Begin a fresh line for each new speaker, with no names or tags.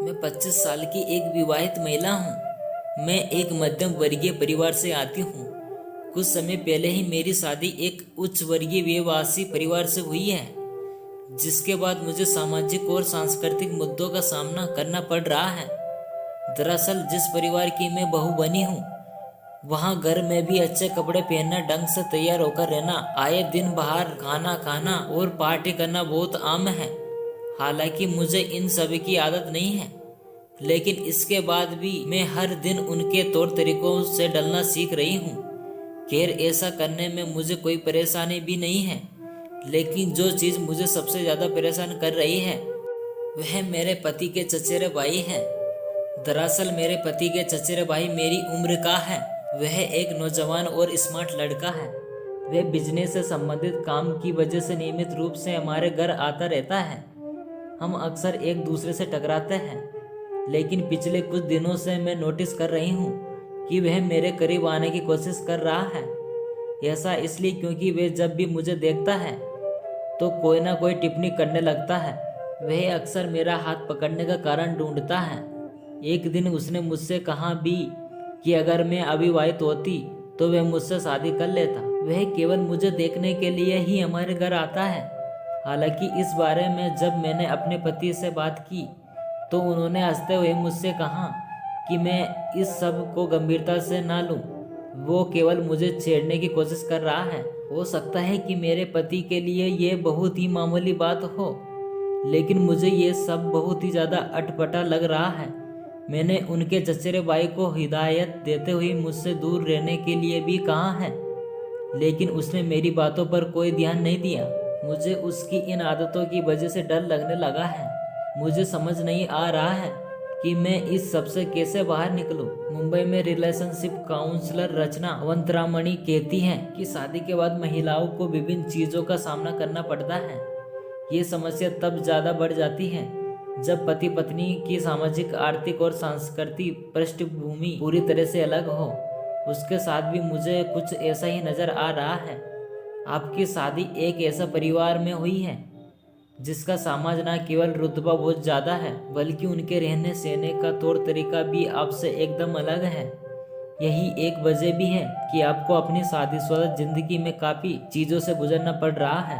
मैं 25 साल की एक विवाहित महिला हूँ। मैं एक मध्यम वर्गीय परिवार से आती हूँ। कुछ समय पहले ही मेरी शादी एक उच्च वर्गीय व्यवसायी परिवार से हुई है, जिसके बाद मुझे सामाजिक और सांस्कृतिक मुद्दों का सामना करना पड़ रहा है। दरअसल जिस परिवार की मैं बहू बनी हूँ, वहाँ घर में भी अच्छे कपड़े पहनना, ढंग से तैयार होकर रहना, आए दिन बाहर खाना खाना और पार्टी करना बहुत आम है। हालांकि मुझे इन सभी की आदत नहीं है, लेकिन इसके बाद भी मैं हर दिन उनके तौर तरीकों से ढलना सीख रही हूँ। खैर, ऐसा करने में मुझे कोई परेशानी भी नहीं है, लेकिन जो चीज़ मुझे सबसे ज़्यादा परेशान कर रही है वह मेरे पति के चचेरे भाई हैं। दरअसल मेरे पति के चचेरे भाई मेरी उम्र का है। वह एक नौजवान और स्मार्ट लड़का है। वह बिजनेस से संबंधित काम की वजह से नियमित रूप से हमारे घर आता रहता है। हम अक्सर एक दूसरे से टकराते हैं, लेकिन पिछले कुछ दिनों से मैं नोटिस कर रही हूँ कि वह मेरे करीब आने की कोशिश कर रहा है। ऐसा इसलिए क्योंकि वह जब भी मुझे देखता है तो कोई ना कोई टिप्पणी करने लगता है। वह अक्सर मेरा हाथ पकड़ने का कारण ढूंढता है। एक दिन उसने मुझसे कहा भी कि अगर मैं अविवाहित होती तो वह मुझसे शादी कर लेता। वह केवल मुझे देखने के लिए ही हमारे घर आता है। हालांकि इस बारे में जब मैंने अपने पति से बात की तो उन्होंने हंसते हुए मुझसे कहा कि मैं इस सब को गंभीरता से ना लूं। वो केवल मुझे छेड़ने की कोशिश कर रहा है। हो सकता है कि मेरे पति के लिए ये बहुत ही मामूली बात हो, लेकिन मुझे ये सब बहुत ही ज़्यादा अटपटा लग रहा है। मैंने उनके चचेरे भाई को हिदायत देते हुए मुझसे दूर रहने के लिए भी कहा है, लेकिन उसने मेरी बातों पर कोई ध्यान नहीं दिया। मुझे उसकी इन आदतों की वजह से डर लगने लगा है। मुझे समझ नहीं आ रहा है कि मैं इस सब से कैसे बाहर निकलूं। मुंबई में रिलेशनशिप काउंसलर रचना अवंतरामणि कहती हैं कि शादी के बाद महिलाओं को विभिन्न चीज़ों का सामना करना पड़ता है। ये समस्या तब ज़्यादा बढ़ जाती है जब पति पत्नी की सामाजिक, आर्थिक और सांस्कृतिक पृष्ठभूमि पूरी तरह से अलग हो। उसके साथ भी मुझे कुछ ऐसा ही नज़र आ रहा है। आपकी शादी एक ऐसा परिवार में हुई है जिसका समाज न केवल रुतबा बहुत ज़्यादा है, बल्कि उनके रहने सहने का तौर तरीका भी आपसे एकदम अलग है। यही एक वजह भी है कि आपको अपनी शादीशुदा जिंदगी में काफ़ी चीज़ों से गुजरना पड़ रहा है।